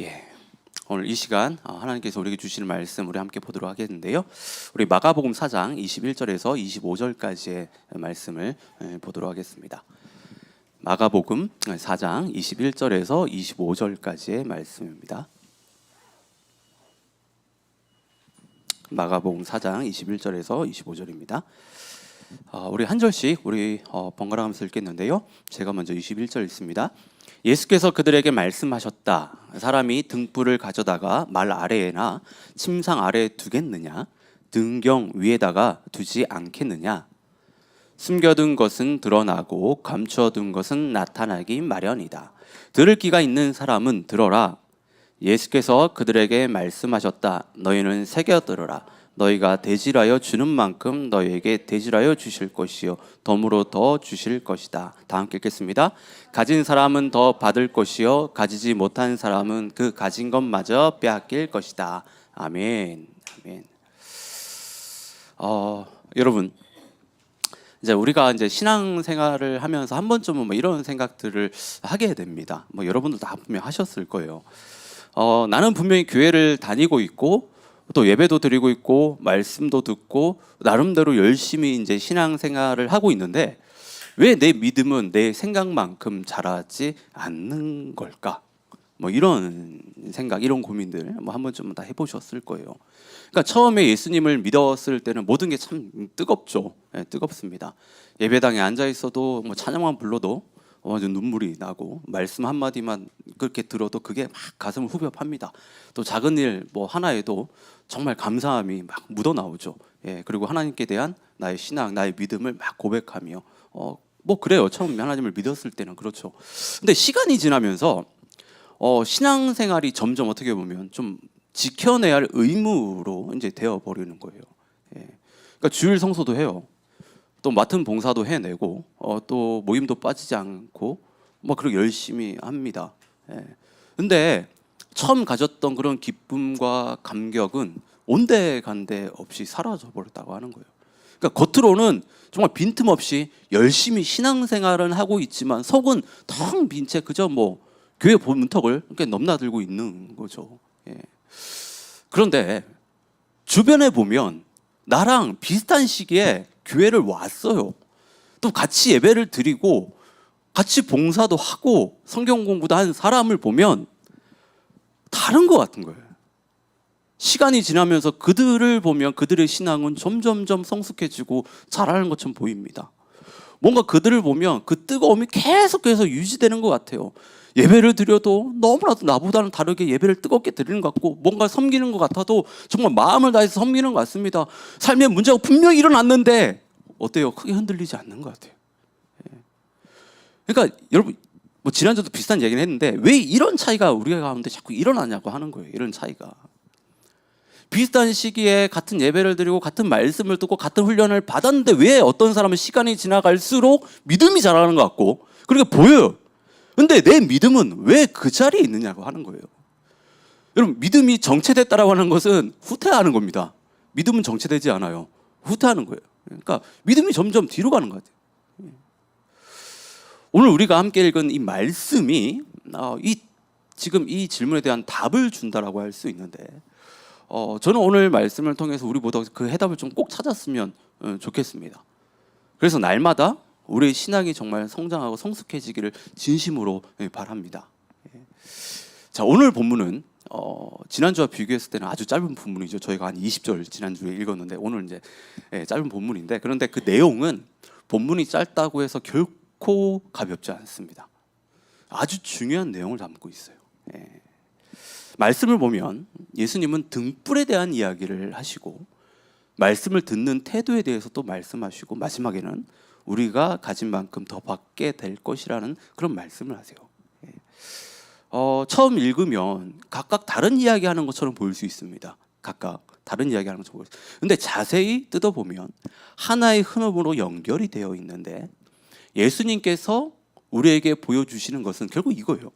예, 오늘 이 시간 하나님께서 우리에게 주시는 말씀 우리 함께 보도록 하겠는데요. 우리 마가복음 4장 21절에서 25절까지의 말씀을 보도록 하겠습니다. 마가복음 4장 21절에서 25절까지의 말씀입니다. 마가복음 4장 21절에서 25절입니다. 우리 한 절씩 우리 번갈아 가면서 읽겠는데요. 제가 먼저 21절 읽습니다. 예수께서 그들에게 말씀하셨다. 사람이 등불을 가져다가 말 아래에나 침상 아래에 두겠느냐? 등경 위에다가 두지 않겠느냐? 숨겨둔 것은 드러나고 감추어둔 것은 나타나기 마련이다. 들을 귀가 있는 사람은 들어라. 예수께서 그들에게 말씀하셨다. 너희는 새겨 들으라. 너희가 대질하여 주는 만큼 너희에게 대질하여 주실 것이요 덤으로 더 주실 것이다. 다 함께 읽겠습니다. 가진 사람은 더 받을 것이요 가지지 못한 사람은 그 가진 것마저 빼앗길 것이다. 아멘. 아멘. 여러분, 이제 우리가 이제 신앙생활을 하면서 한 번쯤은 뭐 이런 생각들을 하게 됩니다. 뭐 여러분들 다 분명 하셨을 거예요. 나는 분명히 교회를 다니고 있고 또 예배도 드리고 있고 말씀도 듣고 나름대로 열심히 이제 신앙생활을 하고 있는데 왜 내 믿음은 내 생각만큼 자라지 않는 걸까? 뭐 이런 생각, 이런 고민들 뭐 한 번쯤은 다 해보셨을 거예요. 그러니까 처음에 예수님을 믿었을 때는 모든 게 참 뜨겁죠. 네, 뜨겁습니다. 예배당에 앉아 있어도 뭐 찬양만 불러도 완전 눈물이 나고 말씀 한마디만 그렇게 들어도 그게 막 가슴을 후벼 팝니다. 또 작은 일 뭐 하나에도 정말 감사함이 막 묻어나오죠. 예, 그리고 하나님께 대한 나의 신앙, 나의 믿음을 막 고백하며 뭐 그래요. 처음 하나님을 믿었을 때는 그렇죠. 근데 시간이 지나면서 신앙생활이 점점 어떻게 보면 좀 지켜내야 할 의무로 이제 되어 버리는 거예요. 예. 그러니까 주일 성소도 해요. 또 맡은 봉사도 해내고 또 모임도 빠지지 않고 뭐 그렇게 열심히 합니다. 예. 근데 처음 가졌던 그런 기쁨과 감격은 온데간데 없이 사라져 버렸다고 하는 거예요. 그러니까 겉으로는 정말 빈틈없이 열심히 신앙생활은 하고 있지만 속은 텅 빈 채 그저 뭐 교회 문턱을 이렇게 넘나들고 있는 거죠. 예. 그런데 주변에 보면 나랑 비슷한 시기에 교회를 왔어요. 또 같이 예배를 드리고 같이 봉사도 하고 성경 공부도 한 사람을 보면 다른 것 같은 거예요. 시간이 지나면서 그들을 보면 그들의 신앙은 점점점 성숙해지고 자라는 것처럼 보입니다. 뭔가 그들을 보면 그 뜨거움이 계속해서 유지되는 것 같아요. 예배를 드려도 너무나도 나보다는 다르게 예배를 뜨겁게 드리는 것 같고 뭔가 섬기는 것 같아도 정말 마음을 다해서 섬기는 것 같습니다. 삶에 문제가 분명히 일어났는데 어때요? 크게 흔들리지 않는 것 같아요. 그러니까 여러분 뭐 지난주도 비슷한 얘기는 했는데 왜 이런 차이가 우리가 가운데 자꾸 일어나냐고 하는 거예요. 이런 차이가. 비슷한 시기에 같은 예배를 드리고 같은 말씀을 듣고 같은 훈련을 받았는데 왜 어떤 사람은 시간이 지나갈수록 믿음이 자라는 것 같고 그렇게 보여요. 근데 내 믿음은 왜 그 자리에 있느냐고 하는 거예요. 여러분 믿음이 정체됐다라고 하는 것은 후퇴하는 겁니다. 믿음은 정체되지 않아요. 후퇴하는 거예요. 그러니까 믿음이 점점 뒤로 가는 것 같아요. 오늘 우리가 함께 읽은 이 말씀이 지금 이 질문에 대한 답을 준다라고 할 수 있는데 저는 오늘 말씀을 통해서 우리 모두 그 해답을 좀 꼭 찾았으면 좋겠습니다. 그래서 날마다 우리의 신앙이 정말 성장하고 성숙해지기를 진심으로 바랍니다. 자, 오늘 본문은 지난주와 비교했을 때는 아주 짧은 본문이죠. 저희가 한 20절 지난주에 읽었는데 오늘 이제 짧은 본문인데 그런데 그 내용은 본문이 짧다고 해서 결코 가볍지 않습니다. 아주 중요한 내용을 담고 있어요. 말씀을 보면 예수님은 등불에 대한 이야기를 하시고 말씀을 듣는 태도에 대해서 또 말씀하시고 마지막에는 우리가 가진 만큼 더 받게 될 것이라는 그런 말씀을 하세요. 처음 읽으면 각각 다른 이야기하는 것처럼 보일 수 있습니다. 각각 다른 이야기하는 것처럼 보일 수 있어요. 근데 자세히 뜯어보면 하나의 흐름으로 연결이 되어 있는데 예수님께서 우리에게 보여주시는 것은 결국 이거예요.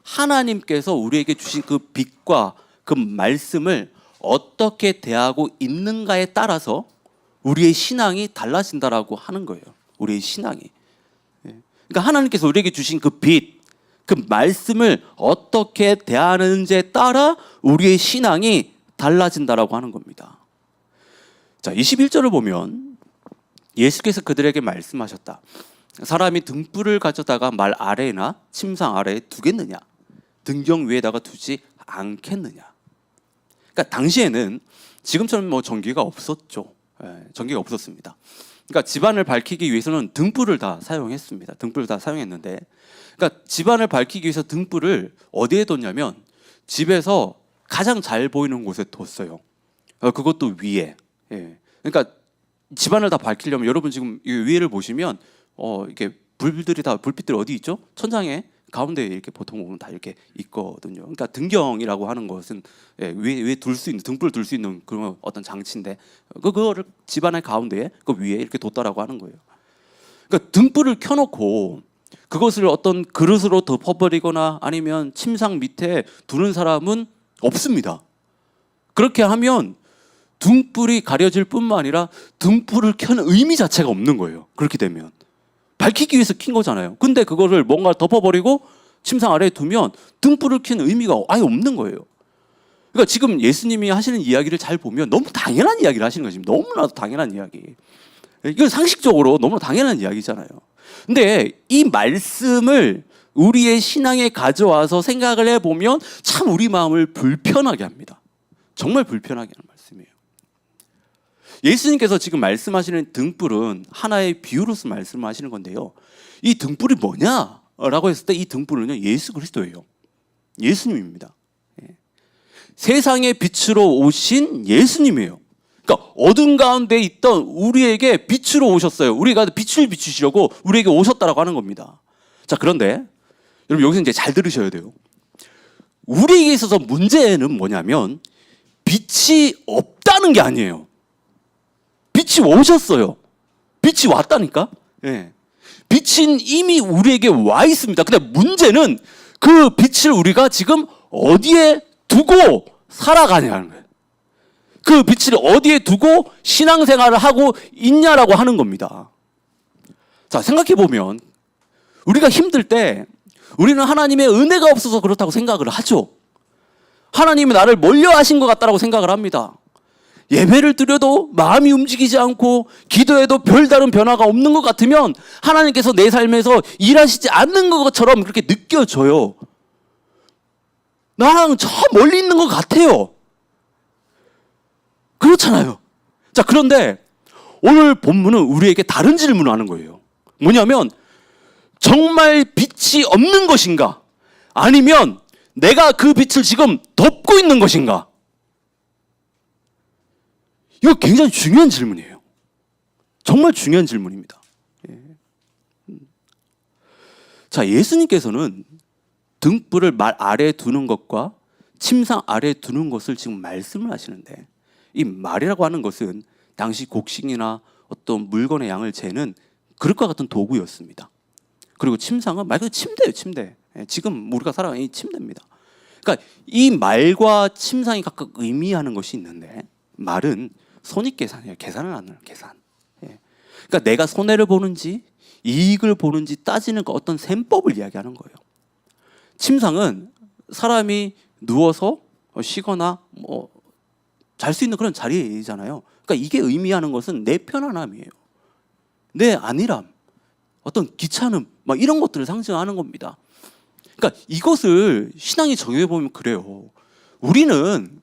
하나님께서 우리에게 주신 그 빛과 그 말씀을 어떻게 대하고 있는가에 따라서 우리의 신앙이 달라진다라고 하는 거예요. 우리의 신앙이. 그러니까 하나님께서 우리에게 주신 그 빛, 그 말씀을 어떻게 대하는지에 따라 우리의 신앙이 달라진다라고 하는 겁니다. 자, 21절을 보면 예수께서 그들에게 말씀하셨다. 사람이 등불을 가져다가 말 아래나 침상 아래에 두겠느냐? 등경 위에다가 두지 않겠느냐? 그러니까 당시에는 지금처럼 뭐 전기가 없었죠. 전기가 없었습니다. 그러니까 집안을 밝히기 위해서는 등불을 다 사용했습니다. 등불을 다 사용했는데, 그러니까 집안을 밝히기 위해서 등불을 어디에 뒀냐면 집에서 가장 잘 보이는 곳에 뒀어요. 그것도 위에. 그러니까 집안을 다 밝히려면 여러분 지금 이 위에를 보시면 이렇게 불빛들이 어디 있죠? 천장에 가운데에 이렇게 보통 다 이렇게 있거든요. 그러니까 등경이라고 하는 것은 위에 둘 수 있는 등불을 둘 수 있는 그런 어떤 장치인데 그거를 집안의 가운데에 그 위에 이렇게 뒀다라고 하는 거예요. 그러니까 등불을 켜놓고 그것을 어떤 그릇으로 덮어버리거나 아니면 침상 밑에 두는 사람은 없습니다. 그렇게 하면 등불이 가려질 뿐만 아니라 등불을 켜는 의미 자체가 없는 거예요. 그렇게 되면 밝히기 위해서 킨 거잖아요. 근데 그거를 뭔가 덮어버리고 침상 아래에 두면 등불을 켜는 의미가 아예 없는 거예요. 그러니까 지금 예수님이 하시는 이야기를 잘 보면 너무 당연한 이야기를 하시는 거죠. 너무나도 당연한 이야기. 이건 상식적으로 너무 당연한 이야기잖아요. 근데 이 말씀을 우리의 신앙에 가져와서 생각을 해보면 참 우리 마음을 불편하게 합니다. 정말 불편하게 하는 말씀이에요. 예수님께서 지금 말씀하시는 등불은 하나의 비유로서 말씀하시는 건데요. 이 등불이 뭐냐라고 했을 때 이 등불은요, 예수 그리스도예요. 예수님입니다. 세상의 빛으로 오신 예수님이에요. 그러니까 어둠 가운데 있던 우리에게 빛으로 오셨어요. 우리가 빛을 비추시려고 우리에게 오셨다라고 하는 겁니다. 자, 그런데 여러분 여기서 이제 잘 들으셔야 돼요. 우리에게 있어서 문제는 뭐냐면 빛이 없다는 게 아니에요. 빛이 오셨어요. 빛이 왔다니까. 빛은 이미 우리에게 와 있습니다. 근데 문제는 그 빛을 우리가 지금 어디에 두고 살아가냐는 거예요. 그 빛을 어디에 두고 신앙생활을 하고 있냐라고 하는 겁니다. 자, 생각해보면 우리가 힘들 때 우리는 하나님의 은혜가 없어서 그렇다고 생각을 하죠. 하나님이 나를 멀려하신 것 같다라고 생각을 합니다. 예배를 드려도 마음이 움직이지 않고 기도해도 별다른 변화가 없는 것 같으면 하나님께서 내 삶에서 일하시지 않는 것처럼 그렇게 느껴져요. 나랑 저 멀리 있는 것 같아요. 그렇잖아요. 자, 그런데 오늘 본문은 우리에게 다른 질문을 하는 거예요. 뭐냐면 정말 빛이 없는 것인가? 아니면 내가 그 빛을 지금 덮고 있는 것인가? 이거 굉장히 중요한 질문이에요. 정말 중요한 질문입니다. 자, 예수님께서는 등불을 말 아래에 두는 것과 침상 아래에 두는 것을 지금 말씀을 하시는데 이 말이라고 하는 것은 당시 곡식이나 어떤 물건의 양을 재는 그릇과 같은 도구였습니다. 그리고 침상은 말 그대로 침대예요, 침대. 지금 우리가 살아가는 이 침대입니다. 그러니까 이 말과 침상이 각각 의미하는 것이 있는데 말은 손익계산이에요. 계산을 안 해요, 계산. 그러니까 내가 손해를 보는지 이익을 보는지 따지는 어떤 셈법을 이야기하는 거예요. 침상은 사람이 누워서 쉬거나 잘 수 있는 그런 자리잖아요. 그러니까 이게 의미하는 것은 내 편안함이에요. 내 안일함, 어떤 귀찮음, 막 이런 것들을 상징하는 겁니다. 그러니까 이것을 신앙에 적용해 보면 그래요. 우리는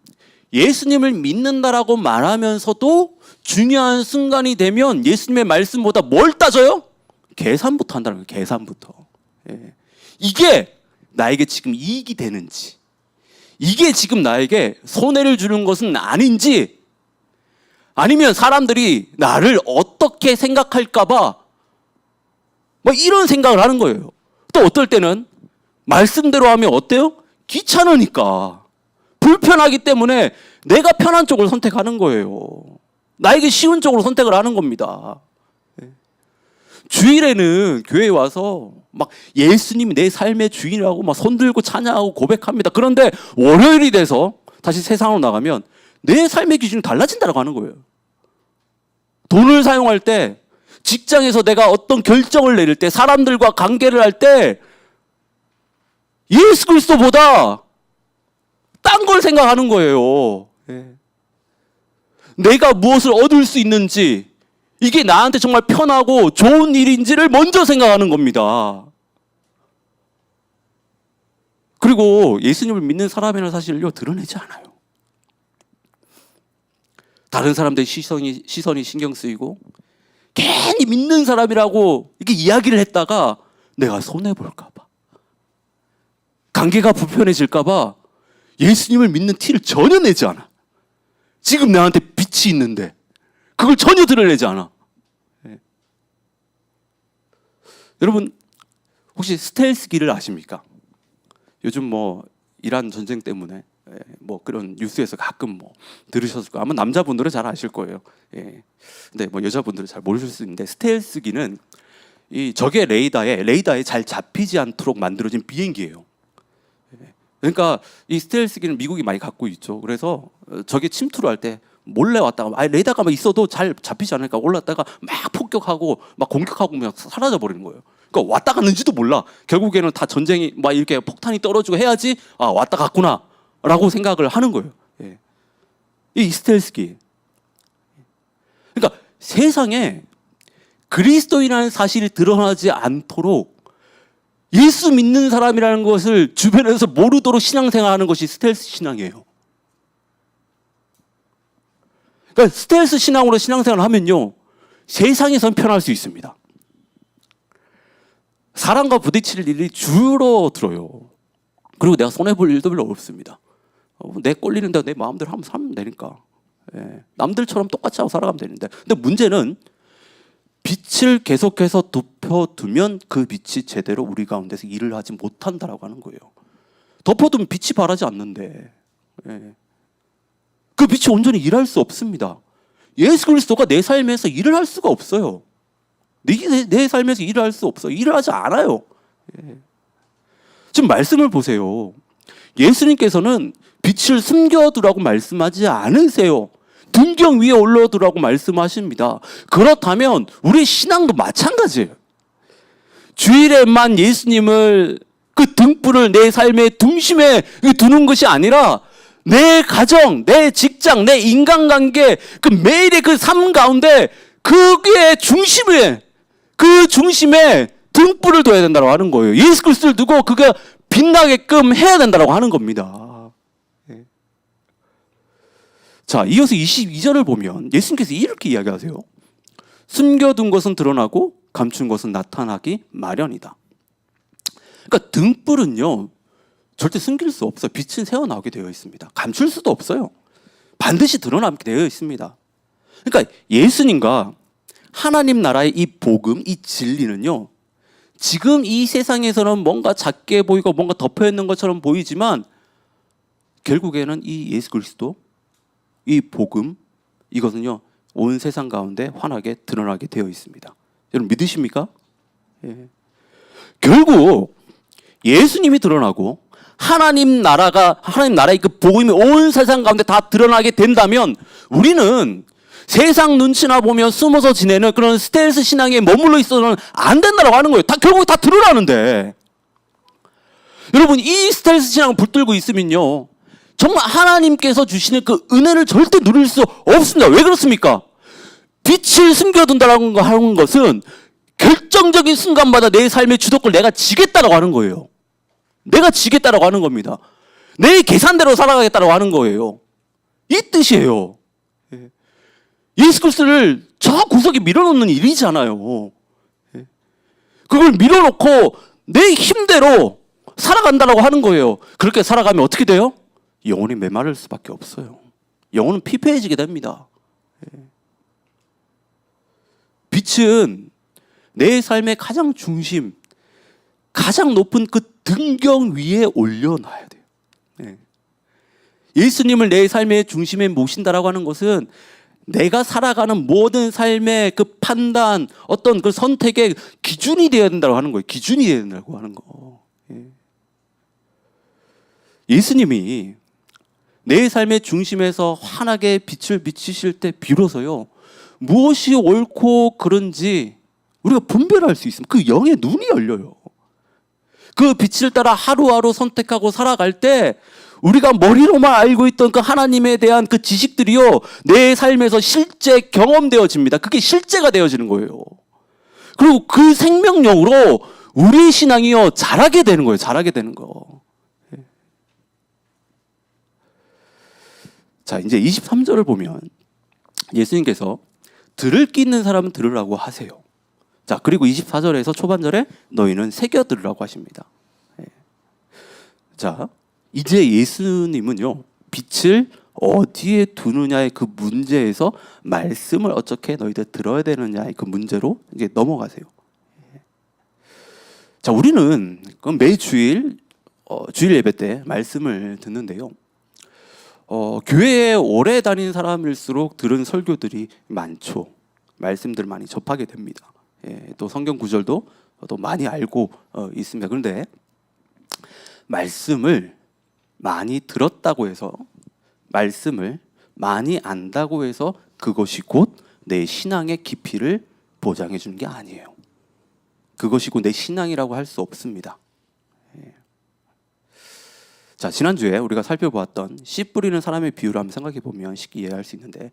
예수님을 믿는다라고 말하면서도 중요한 순간이 되면 예수님의 말씀보다 뭘 따져요? 계산부터 한다는 거예요. 계산부터. 이게 나에게 지금 이익이 되는지, 이게 지금 나에게 손해를 주는 것은 아닌지, 아니면 사람들이 나를 어떻게 생각할까봐 뭐 이런 생각을 하는 거예요. 또 어떨 때는 말씀대로 하면 어때요? 귀찮으니까, 불편하기 때문에 내가 편한 쪽을 선택하는 거예요. 나에게 쉬운 쪽으로 선택을 하는 겁니다. 주일에는 교회에 와서 막 예수님이 내 삶의 주인이라고 막 손들고 찬양하고 고백합니다. 그런데 월요일이 돼서 다시 세상으로 나가면 내 삶의 기준이 달라진다고 하는 거예요. 돈을 사용할 때, 직장에서 내가 어떤 결정을 내릴 때, 사람들과 관계를 할 때 예수 그리스도보다 딴 걸 생각하는 거예요. 예. 내가 무엇을 얻을 수 있는지, 이게 나한테 정말 편하고 좋은 일인지를 먼저 생각하는 겁니다. 그리고 예수님을 믿는 사람이라는 사실을요, 드러내지 않아요. 다른 사람들의 시선이 신경 쓰이고, 괜히 믿는 사람이라고 이렇게 이야기를 했다가 내가 손해볼까봐, 관계가 불편해질까봐 예수님을 믿는 티를 전혀 내지 않아. 지금 나한테 빛이 있는데 그걸 전혀 드러내지 않아. 네. 여러분, 혹시 스텔스기를 아십니까? 요즘 뭐 이란 전쟁 때문에 뭐 그런 뉴스에서 가끔 뭐 들으셨을 거예요. 아마 남자분들은 잘 아실 거예요. 예. 근데 뭐 여자분들은 잘 모르실 수 있는데, 스텔스기는 이 적의 레이더에 잘 잡히지 않도록 만들어진 비행기예요. 그러니까 이 스텔스기는 미국이 많이 갖고 있죠. 그래서 적이 침투를 할 때 몰래 왔다가, 레이더가 막 있어도 잘 잡히지 않으니까 올랐다가 막 폭격하고 막 공격하고 그냥 사라져 버리는 거예요. 그러니까 왔다 갔는지도 몰라. 결국에는 다 전쟁이 막 이렇게 폭탄이 떨어지고 해야지 왔다 갔구나라고 생각을 하는 거예요. 예. 이 스텔스기. 그러니까 세상에 그리스도인이라는 사실이 드러나지 않도록 예수 믿는 사람이라는 것을 주변에서 모르도록 신앙생활하는 것이 스텔스 신앙이에요. 그러니까 스텔스 신앙으로 신앙생활을 하면요, 세상에선 편할 수 있습니다. 사람과 부딪힐 일이 줄어들어요. 그리고 내가 손해볼 일도 별로 없습니다. 내 꼴리는 대로 내 마음대로 하면 살면 되니까. 예. 남들처럼 똑같이 하고 살아가면 되는데, 근데 문제는 빛을 계속해서 덮어두면 그 빛이 제대로 우리 가운데서 일을 하지 못한다라고 하는 거예요. 덮어두면 빛이 바라지 않는데, 예. 그 빛이 온전히 일할 수 없습니다. 예수 그리스도가 내 삶에서 일을 할 수가 없어요. 내 삶에서 일을 할 수 없어요. 일을 하지 않아요. 예. 지금 말씀을 보세요. 예수님께서는 빛을 숨겨두라고 말씀하지 않으세요. 등경 위에 올려두라고 말씀하십니다. 그렇다면 우리 신앙도 마찬가지예요. 주일에만 예수님을, 그 등불을 내 삶의 중심에 두는 것이 아니라 내 가정, 내 직장, 내 인간관계, 그 매일의 그 삶 가운데 그게 중심에, 그 중심에 등불을 둬야 된다고 하는 거예요. 예수 그리스도를 두고 그게 빛나게끔 해야 된다고 하는 겁니다. 자, 이어서 22절을 보면 예수님께서 이렇게 이야기하세요. 숨겨둔 것은 드러나고 감춘 것은 나타나기 마련이다. 그러니까 등불은요, 절대 숨길 수 없어요. 빛은 새어나오게 되어 있습니다. 감출 수도 없어요. 반드시 드러나게 되어 있습니다. 그러니까 예수님과 하나님 나라의 이 복음, 이 진리는요, 지금 이 세상에서는 뭔가 작게 보이고 뭔가 덮여있는 것처럼 보이지만 결국에는 이 예수 그리스도, 이 복음, 이것은요, 온 세상 가운데 환하게 드러나게 되어 있습니다. 여러분 믿으십니까? 예. 결국 예수님이 드러나고 하나님 나라의 그 복음이 온 세상 가운데 다 드러나게 된다면 우리는 세상 눈치나 보며 숨어서 지내는 그런 스텔스 신앙에 머물러 있어서는 안 된다고 하는 거예요. 결국 다 드러나는데. 여러분, 이 스텔스 신앙을 붙들고 있으면요, 정말 하나님께서 주시는 그 은혜를 절대 누릴 수 없습니다. 왜 그렇습니까? 빛을 숨겨둔다라는 거 하는 것은 결정적인 순간마다 내 삶의 주도권을 내가 지겠다라고 하는 거예요. 내가 지겠다라고 하는 겁니다. 내 계산대로 살아가겠다라고 하는 거예요. 이 뜻이에요. 예수 그리스도를 저 구석에 밀어놓는 일이잖아요. 그걸 밀어놓고 내 힘대로 살아간다라고 하는 거예요. 그렇게 살아가면 어떻게 돼요? 영혼이 메마를 수밖에 없어요. 영혼은 피폐해지게 됩니다. 빛은 내 삶의 가장 중심, 가장 높은 그 등경 위에 올려놔야 돼요. 예수님을 내 삶의 중심에 모신다라고 하는 것은 내가 살아가는 모든 삶의 그 판단, 어떤 그 선택의 기준이 되어야 된다고 하는 거예요. 기준이 되어야 된다고 하는 거. 예수님이 내 삶의 중심에서 환하게 빛을 비치실 때 비로소요, 무엇이 옳고 그른지 우리가 분별할 수 있습니다. 그 영의 눈이 열려요. 그 빛을 따라 하루하루 선택하고 살아갈 때 우리가 머리로만 알고 있던 그 하나님에 대한 그 지식들이요, 내 삶에서 실제 경험되어집니다. 그게 실제가 되어지는 거예요. 그리고 그 생명력으로 우리 신앙이요, 자라게 되는 거예요. 자라게 되는 거. 자, 이제 23절을 보면 예수님께서 들을 귀 있는 사람은 들으라고 하세요. 자, 그리고 24절에서 초반절에 너희는 새겨 들으라고 하십니다. 자, 이제 예수님은요, 빛을 어디에 두느냐의 그 문제에서 말씀을 어떻게 너희들 들어야 되느냐의 그 문제로 이제 넘어가세요. 자, 우리는 매 주일 주일 예배 때 말씀을 듣는데요. 교회에 오래 다닌 사람일수록 들은 설교들이 많죠. 말씀들을 많이 접하게 됩니다. 또 성경 구절도 또 많이 알고 있습니다. 그런데 말씀을 많이 들었다고 해서, 말씀을 많이 안다고 해서 그것이 곧 내 신앙의 깊이를 보장해 주는 게 아니에요. 그것이 곧 내 신앙이라고 할 수 없습니다. 자, 지난주에 우리가 살펴보았던 씨 뿌리는 사람의 비유를 한번 생각해 보면 쉽게 이해할 수 있는데,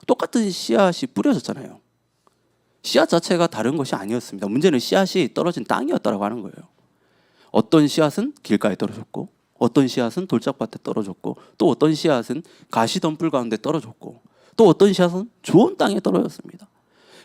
똑같은 씨앗이 뿌려졌잖아요. 씨앗 자체가 다른 것이 아니었습니다. 문제는 씨앗이 떨어진 땅이었다고 하는 거예요. 어떤 씨앗은 길가에 떨어졌고, 어떤 씨앗은 돌짝밭에 떨어졌고, 또 어떤 씨앗은 가시덤불 가운데 떨어졌고, 또 어떤 씨앗은 좋은 땅에 떨어졌습니다.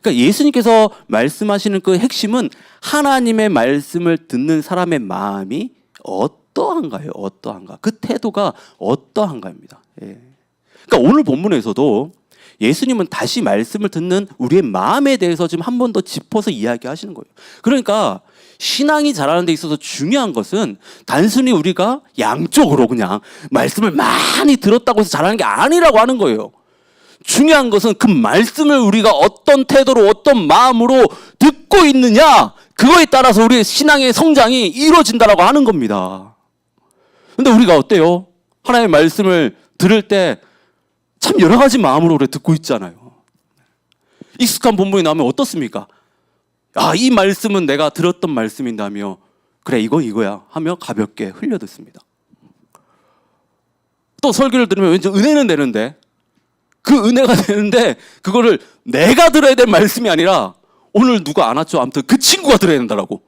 그러니까 예수님께서 말씀하시는 그 핵심은 하나님의 말씀을 듣는 사람의 마음이 어떠한가요? 어떠한가? 그 태도가 어떠한가입니다. 그러니까 오늘 본문에서도 예수님은 다시 말씀을 듣는 우리의 마음에 대해서 지금 한 번 더 짚어서 이야기하시는 거예요. 그러니까 신앙이 자라는 데 있어서 중요한 것은 단순히 우리가 양쪽으로 그냥 말씀을 많이 들었다고 해서 자라는 게 아니라고 하는 거예요. 중요한 것은 그 말씀을 우리가 어떤 태도로, 어떤 마음으로 듣고 있느냐, 그거에 따라서 우리의 신앙의 성장이 이루어진다라고 하는 겁니다. 근데 우리가 어때요? 하나님의 말씀을 들을 때 참 여러 가지 마음으로 우리 듣고 있잖아요. 익숙한 본문이 나오면 어떻습니까? 아, 이 말씀은 내가 들었던 말씀인다며, 그래, 이거 이거야 하며 가볍게 흘려 듣습니다. 또 설교를 들으면 왠지 은혜는 되는데, 그 은혜가 되는데 그거를 내가 들어야 될 말씀이 아니라, 오늘 누가 안 왔죠? 아무튼 그 친구가 들어야 된다라고,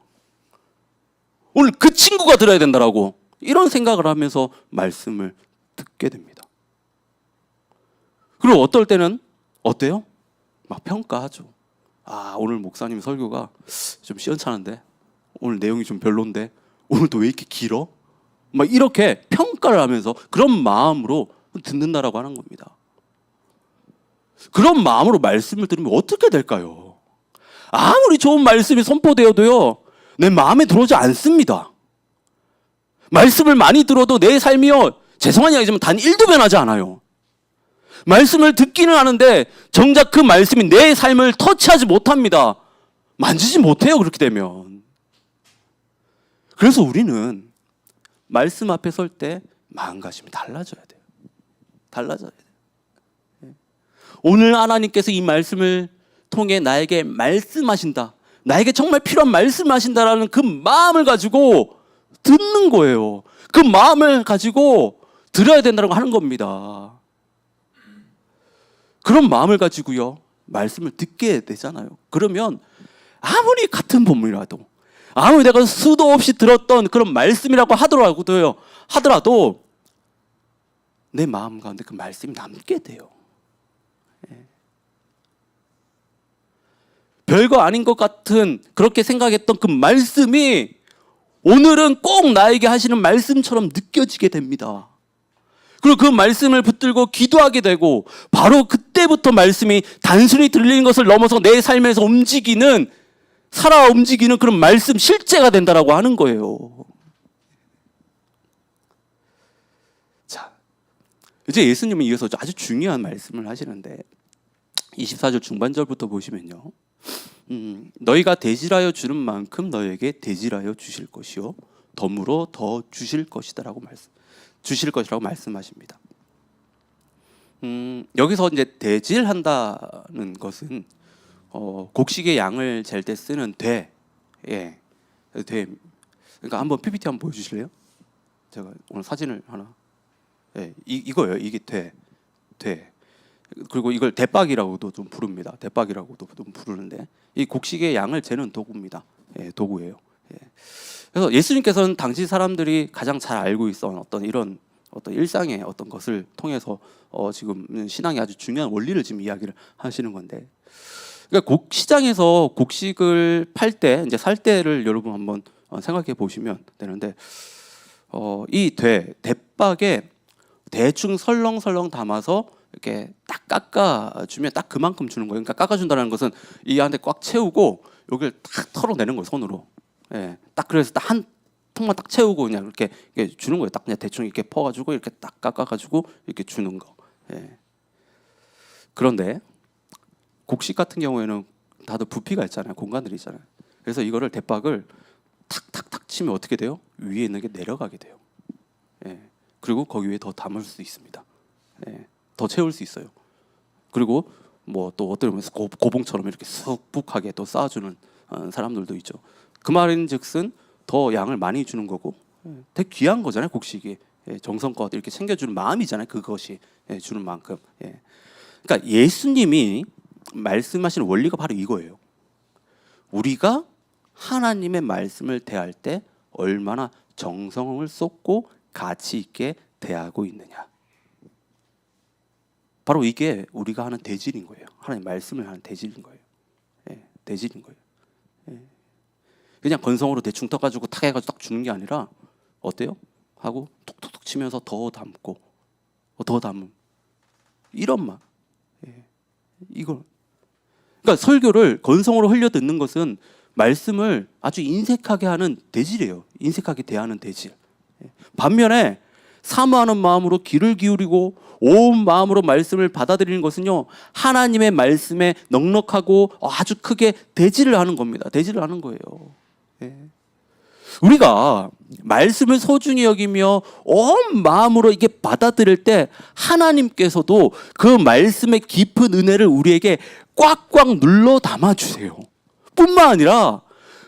오늘 그 친구가 들어야 된다라고, 이런 생각을 하면서 말씀을 듣게 됩니다. 그리고 어떨 때는 어때요? 막 평가하죠. 아, 오늘 목사님 설교가 좀 시원찮은데, 오늘 내용이 좀 별론데, 오늘 또 왜 이렇게 길어? 막 이렇게 평가를 하면서 그런 마음으로 듣는다라고 하는 겁니다. 그런 마음으로 말씀을 들으면 어떻게 될까요? 아무리 좋은 말씀이 선포되어도요, 내 마음에 들어오지 않습니다. 말씀을 많이 들어도 내 삶이요, 죄송한 이야기지만 단 1도 변하지 않아요. 말씀을 듣기는 하는데 정작 그 말씀이 내 삶을 터치하지 못합니다. 만지지 못해요, 그렇게 되면. 그래서 우리는 말씀 앞에 설 때 마음가짐이 달라져야 돼요. 달라져야 돼요. 오늘 하나님께서 이 말씀을 통해 나에게 말씀하신다, 나에게 정말 필요한 말씀하신다라는 그 마음을 가지고 듣는 거예요. 그 마음을 가지고 들어야 된다고 하는 겁니다. 그런 마음을 가지고요, 말씀을 듣게 되잖아요. 그러면 아무리 같은 본문이라도, 아무리 내가 수도 없이 들었던 그런 말씀이라고 하더라도 내 마음 가운데 그 말씀이 남게 돼요. 별거 아닌 것 같은 그렇게 생각했던 그 말씀이 오늘은 꼭 나에게 하시는 말씀처럼 느껴지게 됩니다. 그리고 그 말씀을 붙들고 기도하게 되고, 바로 그때부터 말씀이 단순히 들리는 것을 넘어서 내 삶에서 살아 움직이는 그런 말씀 실제가 된다라고 하는 거예요. 자, 이제 예수님은 이어서 아주 중요한 말씀을 하시는데, 24절 중반절부터 보시면요, 너희가 대질하여 주는 만큼 너희에게 대질하여 주실 것이요 덤으로 더 주실 것이다라고 주실 것이라고 말씀하십니다. 여기서 이제 대질한다는 것은 곡식의 양을 잴 때 쓰는 되, 그러니까 한번 PPT 한번 보여주실래요? 제가 오늘 사진을 하나. 예, 이거예요. 이게 돼. 그리고 이걸 대박이라고도 좀 부릅니다. 대박이라고도 좀 부르는데 이 곡식의 양을 재는 도구입니다. 예, 도구예요. 예. 그래서 예수님께서는 당시 사람들이 가장 잘 알고 있었던 어떤 이런 어떤 일상의 어떤 것을 통해서 지금 신앙의 아주 중요한 원리를 지금 이야기를 하시는 건데, 그러니까 시장에서 곡식을 팔 때 이제 살 때를 여러분 한번 생각해 보시면 되는데, 이 대박에 대충 설렁설렁 담아서 이렇게 딱 깎아 주면 딱 그만큼 주는 거예요. 그러니까 깎아 준다는 것은 이 안에 꽉 채우고 여기를 딱 털어내는 거예요, 손으로. 예, 딱 그래서 딱 한 통만 딱 채우고 그냥 이렇게 주는 거예요. 딱 그냥 대충 이렇게 퍼가지고 이렇게 딱 깎아가지고 이렇게 주는 거. 예. 그런데 곡식 같은 경우에는 다들 부피가 있잖아요, 공간들이 있잖아요. 그래서 이거를 대박을 탁탁탁 치면 어떻게 돼요? 위에 있는 게 내려가게 돼요. 예. 그리고 거기 위에 더 담을 수 있습니다. 예. 더 채울 수 있어요. 그리고 뭐 또 어떤 면에서 고봉처럼 이렇게 쑥북하게 또 쌓아주는 사람들도 있죠. 그 말인즉슨 더 양을 많이 주는 거고, 되게 귀한 거잖아요, 곡식이. 예, 정성껏 이렇게 챙겨주는 마음이잖아요, 그것이. 예, 주는 만큼. 예. 그러니까 예수님이 말씀하시는 원리가 바로 이거예요. 우리가 하나님의 말씀을 대할 때 얼마나 정성을 쏟고 가치 있게 대하고 있느냐. 바로 이게 우리가 하는 대질인 거예요. 하나님 말씀을 하는 대질인 거예요. 예, 대질인 거예요. 예. 그냥 건성으로 대충 떠가지고 탁 해가지고 딱 주는 게 아니라 어때요? 하고 툭툭툭 치면서 더 담고 더 담음. 이런 말. 예. 이걸. 그러니까 설교를 건성으로 흘려 듣는 것은 말씀을 아주 인색하게 하는 대질이에요. 인색하게 대하는 대질. 예. 반면에 사모하는 마음으로 귀를 기울이고 온 마음으로 말씀을 받아들이는 것은요, 하나님의 말씀에 넉넉하고 아주 크게 대질을 하는 겁니다. 대질을 하는 거예요. 예. 우리가 말씀을 소중히 여기며 온 마음으로 이게 받아들일 때 하나님께서도 그 말씀의 깊은 은혜를 우리에게 꽉꽉 눌러 담아주세요. 뿐만 아니라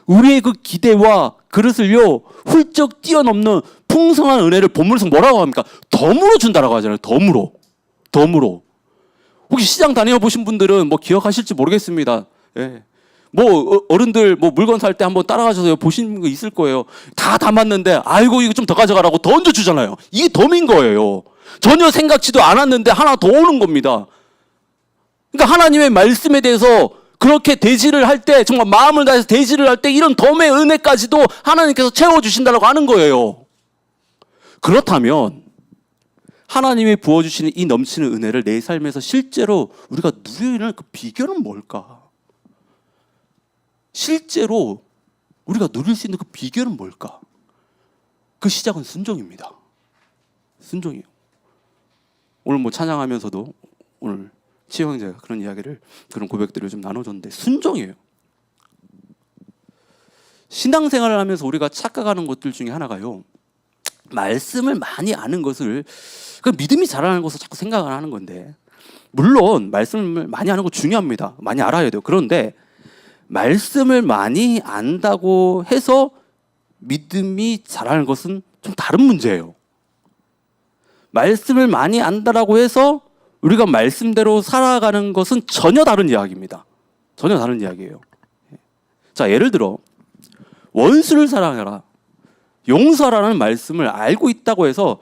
우리의 그 기대와 그릇을요 훌쩍 뛰어넘는 풍성한 은혜를 본문에서 뭐라고 합니까? 덤으로 준다라고 하잖아요. 덤으로. 혹시 시장 다녀보신 분들은 뭐 기억하실지 모르겠습니다. 예. 뭐 어른들 뭐 물건 살 때 한번 따라가셔서 보신 거 있을 거예요. 다 담았는데 아이고 이거 좀 더 가져가라고 더 얹어주잖아요. 이게 덤인 거예요. 전혀 생각지도 않았는데 하나 더 오는 겁니다. 그러니까 하나님의 말씀에 대해서 그렇게 대질을 할 때, 정말 마음을 다해서 대질을 할 때 이런 덤의 은혜까지도 하나님께서 채워주신다고 하는 거예요. 그렇다면 하나님이 부어주시는 이 넘치는 은혜를 내 삶에서 실제로 우리가 누리는 그 비결은 뭘까? 실제로 우리가 누릴 수 있는 그 비결은 뭘까? 그 시작은 순종입니다. 순종이에요. 오늘 뭐 찬양하면서도 오늘 치유 형제가 그런 이야기를, 그런 고백들을 좀 나눠줬는데 순종이에요. 신앙생활을 하면서 우리가 착각하는 것들 중에 하나가요, 말씀을 많이 아는 것을 그 믿음이 자라는 것을 자꾸 생각을 하는 건데, 물론 말씀을 많이 아는 거 중요합니다. 많이 알아야 돼요. 그런데 말씀을 많이 안다고 해서 믿음이 자라는 것은 좀 다른 문제예요. 말씀을 많이 안다라고 해서 우리가 말씀대로 살아가는 것은 전혀 다른 이야기입니다. 전혀 다른 이야기예요. 자, 예를 들어 원수를 사랑해라, 용서하라는 말씀을 알고 있다고 해서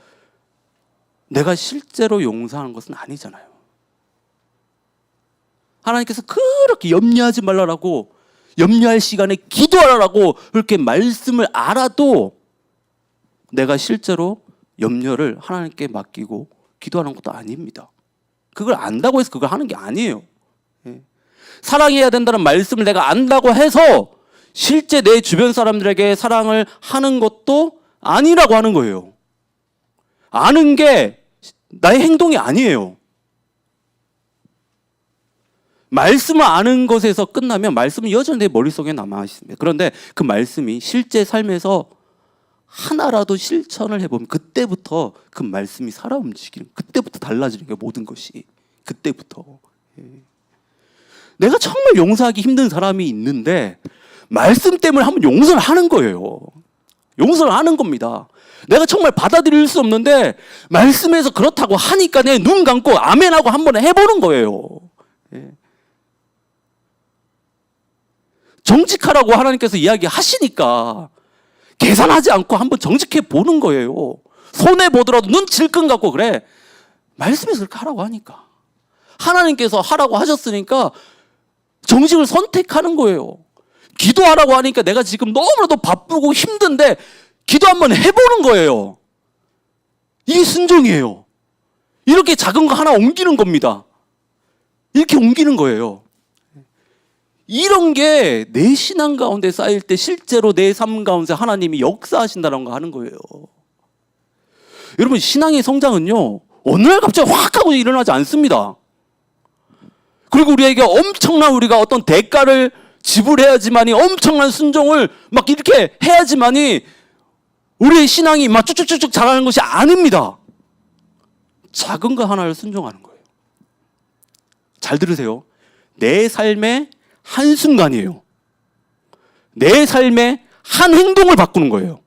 내가 실제로 용서하는 것은 아니잖아요. 하나님께서 그렇게 염려하지 말라라고, 염려할 시간에 기도하라라고 그렇게 말씀을 알아도 내가 실제로 염려를 하나님께 맡기고 기도하는 것도 아닙니다. 그걸 안다고 해서 그걸 하는 게 아니에요. 사랑해야 된다는 말씀을 내가 안다고 해서 실제 내 주변 사람들에게 사랑을 하는 것도 아니라고 하는 거예요. 아는 게 나의 행동이 아니에요. 말씀을 아는 것에서 끝나면 말씀은 여전히 내 머릿속에 남아 있습니다. 그런데 그 말씀이 실제 삶에서 하나라도 실천을 해보면 그때부터 그 말씀이 살아 움직이는, 그때부터 달라지는 게 모든 것이. 그때부터. 내가 정말 용서하기 힘든 사람이 있는데 말씀 때문에 한번 용서를 하는 거예요. 용서를 하는 겁니다. 내가 정말 받아들일 수 없는데 말씀에서 그렇다고 하니까 내 눈 감고 아멘하고 한번 해보는 거예요. 예. 정직하라고 하나님께서 이야기하시니까 계산하지 않고 한번 정직해 보는 거예요. 손해보더라도 눈 질끈 갖고 그래. 말씀에서 그렇게 하라고 하니까. 하나님께서 하라고 하셨으니까 정직을 선택하는 거예요. 기도하라고 하니까 내가 지금 너무나도 바쁘고 힘든데 기도 한번 해보는 거예요. 이게 순종이에요. 이렇게 작은 거 하나 옮기는 겁니다. 이렇게 옮기는 거예요. 이런 게 내 신앙 가운데 쌓일 때 실제로 내 삶 가운데 하나님이 역사하신다는 거 하는 거예요. 여러분, 신앙의 성장은요, 어느 날 갑자기 확 하고 일어나지 않습니다. 그리고 우리에게 엄청난 우리가 어떤 대가를 지불해야지만이 엄청난 순종을 막 이렇게 해야지만이 우리의 신앙이 막 쭉쭉쭉쭉 자라는 것이 아닙니다. 작은 거 하나를 순종하는 거예요. 잘 들으세요. 내 삶의 한순간이에요. 내 삶의 한 행동을 바꾸는 거예요.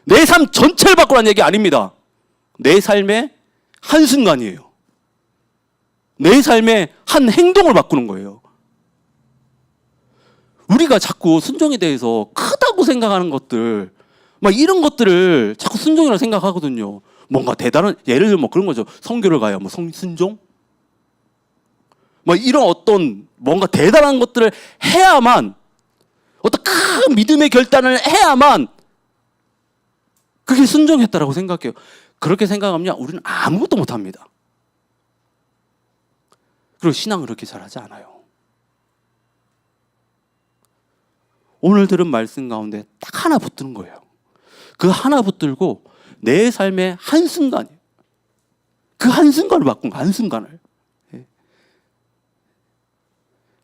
내 삶 전체를 바꾸라는 얘기 아닙니다. 내 삶의 한순간이에요. 내 삶의 한 행동을 바꾸는 거예요. 우리가 자꾸 순종에 대해서 크다고 생각하는 것들, 막 이런 것들을 자꾸 순종이라고 생각하거든요. 뭔가 대단한, 예를 들면 뭐 그런 거죠. 성교를 가야 뭐 순종? 뭐 이런 어떤 뭔가 대단한 것들을 해야만, 어떤 큰 믿음의 결단을 해야만 그게 순종했다라고 생각해요. 그렇게 생각하면 우리는 아무것도 못합니다. 그리고 신앙을 그렇게 잘하지 않아요. 오늘 들은 말씀 가운데 딱 하나 붙드는 거예요. 그 하나 붙들고 내 삶의 한순간, 그 한순간을 바꾼 거예요. 한순간을.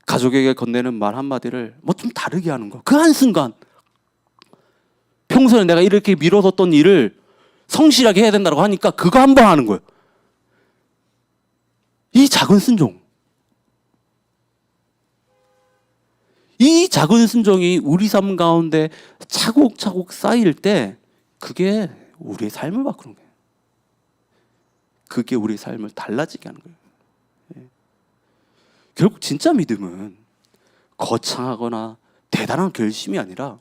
가족에게 건네는 말 한마디를 뭐 좀 다르게 하는 거. 그 한순간. 평소에 내가 이렇게 미뤄뒀던 일을 성실하게 해야 된다고 하니까 그거 한 번 하는 거예요. 이 작은 순종. 이 작은 순종이 우리 삶 가운데 차곡차곡 쌓일 때 그게 우리의 삶을 바꾸는 거예요. 그게 우리의 삶을 달라지게 하는 거예요. 결국 진짜 믿음은 거창하거나 대단한 결심이 아니라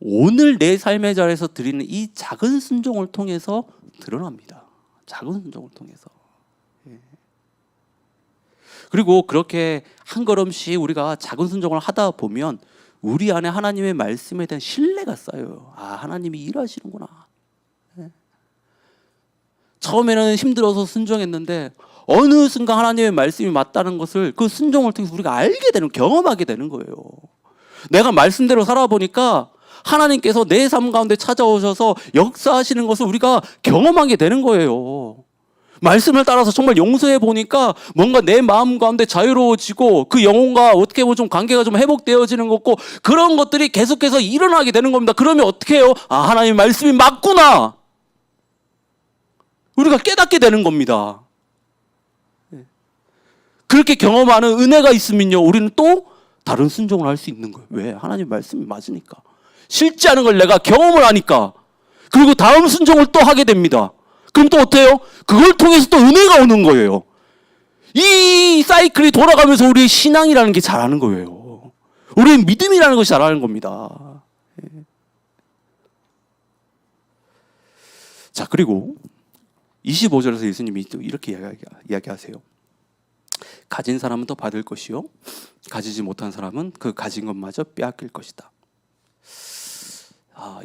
오늘 내 삶의 자리에서 드리는 이 작은 순종을 통해서 드러납니다. 작은 순종을 통해서. 그리고 그렇게 한 걸음씩 우리가 작은 순종을 하다 보면 우리 안에 하나님의 말씀에 대한 신뢰가 쌓여요. 아, 하나님이 일하시는구나. 처음에는 힘들어서 순종했는데 어느 순간 하나님의 말씀이 맞다는 것을 그 순종을 통해서 우리가 알게 되는, 경험하게 되는 거예요. 내가 말씀대로 살아보니까 하나님께서 내 삶 가운데 찾아오셔서 역사하시는 것을 우리가 경험하게 되는 거예요. 말씀을 따라서 정말 용서해 보니까 뭔가 내 마음 가운데 자유로워지고 그 영혼과 어떻게 보면 좀 관계가 좀 회복되어지는 거고 그런 것들이 계속해서 일어나게 되는 겁니다. 그러면 어떻게 해요? 아, 하나님의 말씀이 맞구나. 우리가 깨닫게 되는 겁니다. 그렇게 경험하는 은혜가 있으면요, 우리는 또 다른 순종을 할 수 있는 거예요. 왜? 하나님 말씀이 맞으니까. 싫지 않은 걸 내가 경험을 하니까. 그리고 다음 순종을 또 하게 됩니다. 그럼 또 어때요? 그걸 통해서 또 은혜가 오는 거예요. 이 사이클이 돌아가면서 우리의 신앙이라는 게 자라는 거예요. 우리의 믿음이라는 것이 자라는 겁니다. 자, 그리고 25절에서 예수님이 또 이렇게 이야기하세요. 가진 사람은 더 받을 것이요, 가지지 못한 사람은 그 가진 것마저 빼앗길 것이다.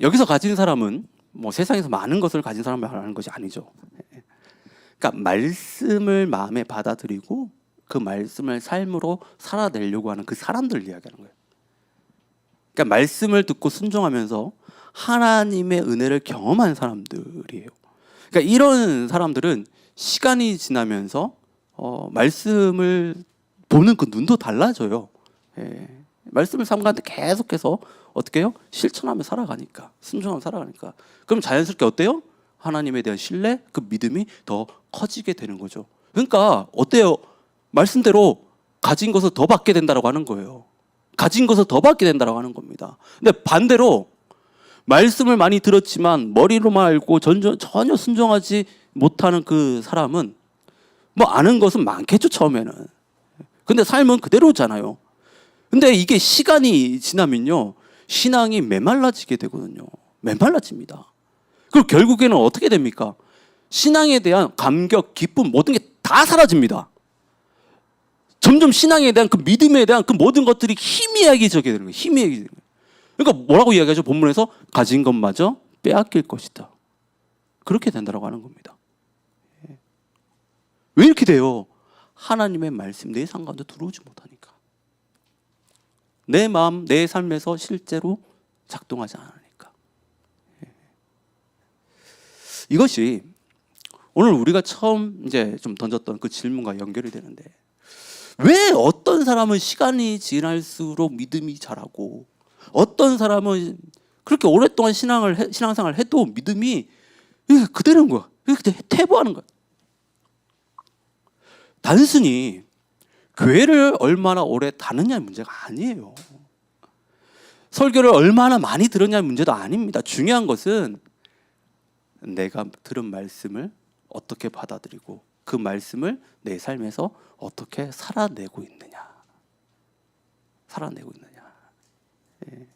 여기서 가진 사람은 뭐 세상에서 많은 것을 가진 사람을 말하는 것이 아니죠. 그러니까 말씀을 마음에 받아들이고 그 말씀을 삶으로 살아내려고 하는 그 사람들을 이야기하는 거예요. 그러니까 말씀을 듣고 순종하면서 하나님의 은혜를 경험한 사람들이에요. 그러니까 이런 사람들은 시간이 지나면서 말씀을 보는 그 눈도 달라져요. 말씀을 삶 가운데 계속해서 어떻게 해요? 실천하며 살아가니까, 순종하며 살아가니까. 그럼 자연스럽게 어때요? 하나님에 대한 신뢰, 그 믿음이 더 커지게 되는 거죠. 그러니까 어때요? 말씀대로 가진 것을 더 받게 된다고 하는 거예요. 가진 것을 더 받게 된다고 하는 겁니다. 근데 반대로 말씀을 많이 들었지만 머리로만 알고 전혀 순종하지 못하는 그 사람은 뭐 아는 것은 많겠죠, 처음에는. 근데 삶은 그대로잖아요. 근데 이게 시간이 지나면요, 신앙이 메말라지게 되거든요. 메말라집니다. 그리고 결국에는 어떻게 됩니까? 신앙에 대한 감격, 기쁨, 모든 게 다 사라집니다. 점점 신앙에 대한 그 믿음에 대한 그 모든 것들이 희미해지게 되는 거예요. 희미해지게 되는 거예요. 그러니까 뭐라고 이야기하죠? 본문에서 가진 것마저 빼앗길 것이다. 그렇게 된다고 하는 겁니다. 왜 이렇게 돼요? 하나님의 말씀 내 삶 가운데 들어오지 못하니까. 내 마음, 내 삶에서 실제로 작동하지 않으니까. 이것이 오늘 우리가 처음 이제 좀 던졌던 그 질문과 연결이 되는데, 왜 어떤 사람은 시간이 지날수록 믿음이 자라고 어떤 사람은 그렇게 오랫동안 신앙생활을 해도 믿음이 그대로인 거야. 그때 퇴보하는 거야. 단순히 교회를 얼마나 오래 다녔냐의 문제가 아니에요. 설교를 얼마나 많이 들었냐의 문제도 아닙니다. 중요한 것은 내가 들은 말씀을 어떻게 받아들이고 그 말씀을 내 삶에서 어떻게 살아내고 있느냐. 살아내고 있느냐. 예.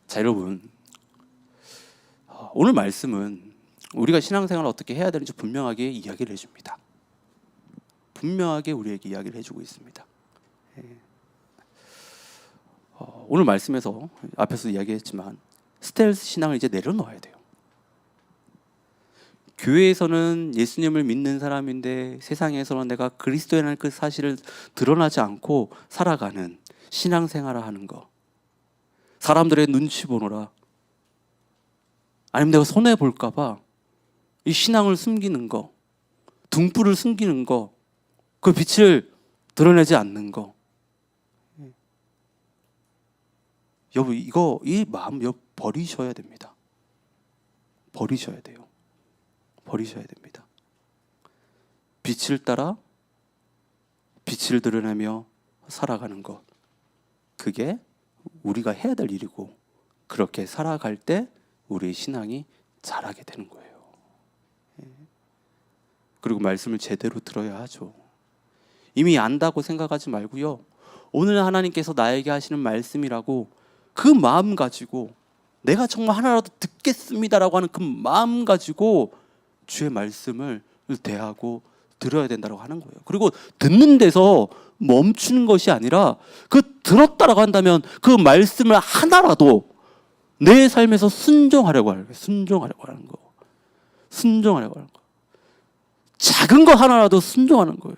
자, 여러분, 오늘 말씀은 우리가 신앙생활을 어떻게 해야 되는지 분명하게 이야기를 해줍니다. 분명하게 우리에게 이야기를 해주고 있습니다. 예. 오늘 말씀에서 앞에서 이야기했지만 스텔스 신앙을 이제 내려놓아야 돼요. 교회에서는 예수님을 믿는 사람인데 세상에서는 내가 그리스도라는 그 사실을 드러나지 않고 살아가는 신앙생활을 하는 거, 사람들의 눈치 보느라, 아니면 내가 손해볼까 봐 이 신앙을 숨기는 거, 등불을 숨기는 거, 그 빛을 드러내지 않는 거. 여보, 이 마음 버리셔야 됩니다. 버리셔야 돼요. 버리셔야 됩니다. 빛을 따라 빛을 드러내며 살아가는 것, 그게 우리가 해야 될 일이고, 그렇게 살아갈 때 우리의 신앙이 자라게 되는 거예요. 그리고 말씀을 제대로 들어야 하죠. 이미 안다고 생각하지 말고요, 오늘 하나님께서 나에게 하시는 말씀이라고 그 마음 가지고, 내가 정말 하나라도 듣겠습니다라고 하는 그 마음 가지고 주의 말씀을 대하고 들어야 된다고 하는 거예요. 그리고 듣는 데서 멈추는 것이 아니라, 그 들었다라고 한다면 그 말씀을 하나라도 내 삶에서 순종하려고 하는 거예요. 순종하려고 하는 거. 순종하려고 하는 거. 작은 거 하나라도 순종하는 거예요.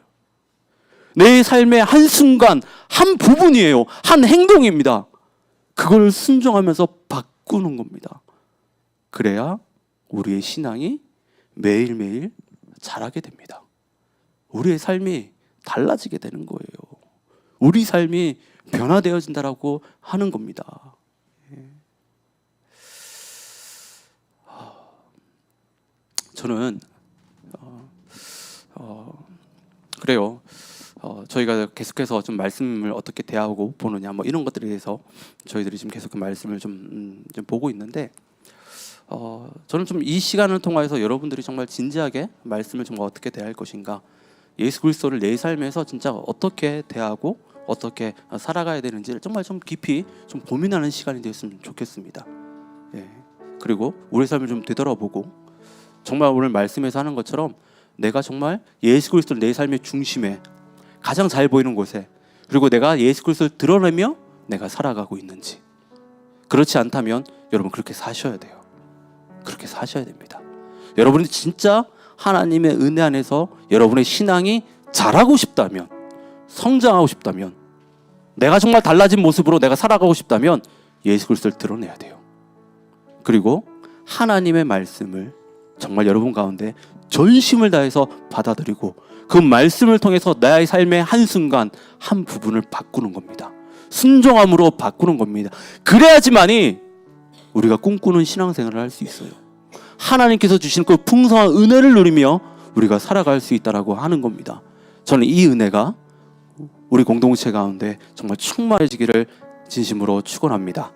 내 삶의 한순간, 한 부분이에요. 한 행동입니다. 그걸 순종하면서 바꾸는 겁니다. 그래야 우리의 신앙이 매일매일 자라게 됩니다. 우리의 삶이 달라지게 되는 거예요. 우리 삶이 변화되어진다라고 하는 겁니다. 저는 그래요. 저희가 계속해서 좀 말씀을 어떻게 대하고 보느냐, 뭐 이런 것들에 대해서 저희들이 지금 계속 그 말씀을 좀 보고 있는데, 저는 좀 이 시간을 통해서 여러분들이 정말 진지하게 말씀을 정말 어떻게 대할 것인가, 예수 그리스도를 내 삶에서 진짜 어떻게 대하고 어떻게 살아가야 되는지를 정말 좀 깊이 좀 고민하는 시간이 되었으면 좋겠습니다. 예. 그리고 우리 삶을 좀 되돌아보고, 정말 오늘 말씀에서 하는 것처럼 내가 정말 예수 그리스도를 내 삶의 중심에, 가장 잘 보이는 곳에, 그리고 내가 예수 그리스도를 드러내며 내가 살아가고 있는지. 그렇지 않다면 여러분 그렇게 사셔야 돼요. 그렇게 사셔야 됩니다. 여러분이 진짜 하나님의 은혜 안에서 여러분의 신앙이 자라고 싶다면, 성장하고 싶다면, 내가 정말 달라진 모습으로 내가 살아가고 싶다면 예수 그리스도를 드러내야 돼요. 그리고 하나님의 말씀을 정말 여러분 가운데 전심을 다해서 받아들이고, 그 말씀을 통해서 나의 삶의 한순간 한 부분을 바꾸는 겁니다. 순종함으로 바꾸는 겁니다. 그래야지만이 우리가 꿈꾸는 신앙생활을 할 수 있어요. 하나님께서 주신 그 풍성한 은혜를 누리며 우리가 살아갈 수 있다라고 하는 겁니다. 저는 이 은혜가 우리 공동체 가운데 정말 충만해지기를 진심으로 축원합니다.